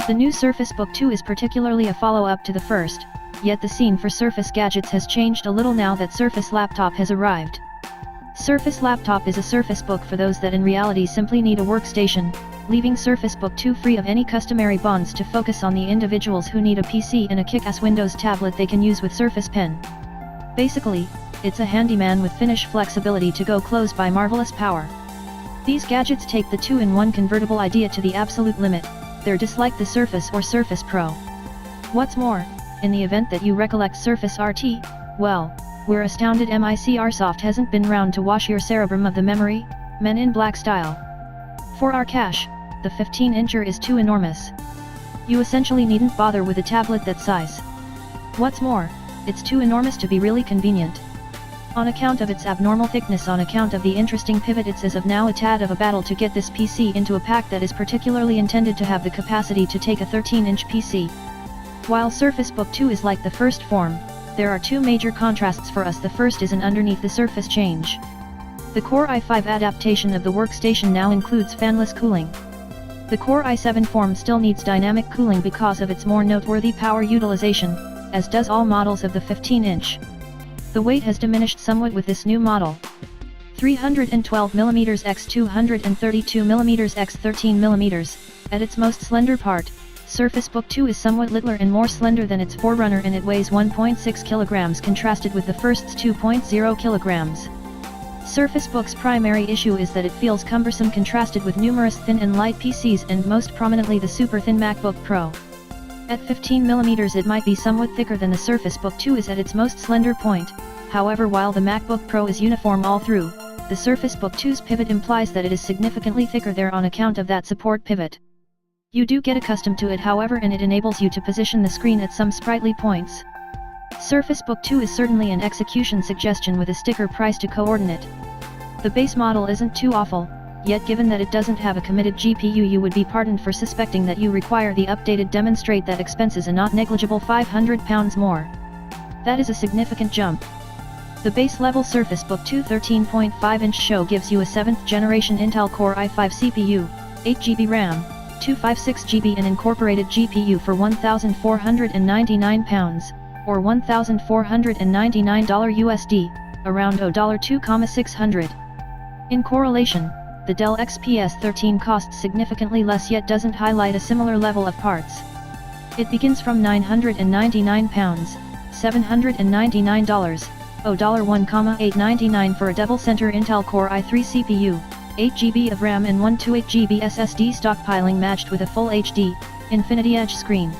The new Surface Book 2 is particularly a follow-up to the first, yet the scene for Surface gadgets has changed a little now that Surface Laptop has arrived. Surface Laptop is a Surface Book for those that in reality simply need a workstation, leaving Surface Book 2 free of any customary bonds to focus on the individuals who need a PC and a kick-ass Windows tablet they can use with Surface Pen. Basically, it's a handyman with finish flexibility to go close by marvelous power. These gadgets take the two-in-one convertible idea to the absolute limit. They're just like the Surface or Surface Pro. What's more, in the event that you recollect Surface RT, well, we're astounded Microsoft hasn't been round to wash your cerebrum of the memory, Men in Black style. For our cash, the 15-incher is too enormous. You essentially needn't bother with a tablet that size. What's more, it's too enormous to be really convenient. On account of its abnormal thickness, on account of the interesting pivot, it's as of now a tad of a battle to get this PC into a pack that is particularly intended to have the capacity to take a 13-inch PC. While Surface Book 2 is like the first form, there are two major contrasts for us. The first is an underneath the surface change. The Core i5 adaptation of the workstation now includes fanless cooling. The Core i7 form still needs dynamic cooling because of its more noteworthy power utilization, as does all models of the 15-inch. The weight has diminished somewhat with this new model. 312mm x 232mm x 13mm, at its most slender part, Surface Book 2 is somewhat littler and more slender than its forerunner, and it weighs 1.6 kg contrasted with the first's 2.0 kg. Surface Book's primary issue is that it feels cumbersome contrasted with numerous thin and light PCs, and most prominently the super thin MacBook Pro. At 15mm it might be somewhat thicker than the Surface Book 2 is at its most slender point. However, while the MacBook Pro is uniform all through, the Surface Book 2's pivot implies that it is significantly thicker there on account of that support pivot. You do get accustomed to it, however, and it enables you to position the screen at some sprightly points. Surface Book 2 is certainly an execution suggestion with a sticker price to coordinate. The base model isn't too awful, yet given that it doesn't have a committed GPU you would be pardoned for suspecting that you require the updated demonstrate that expenses a not negligible £500 more. That is a significant jump. The base-level Surface Book 2 13.5-inch show gives you a 7th generation Intel Core i5 CPU, 8GB RAM, 256GB and incorporated GPU for £1,499, or $1,499 USD, around $2,600. In correlation, the Dell XPS 13 costs significantly less yet doesn't highlight a similar level of parts. It begins from £999, $799, $1,899 for a double-center Intel Core i3 CPU, 8GB of RAM and 128GB SSD stockpiling matched with a Full HD, Infinity Edge screen.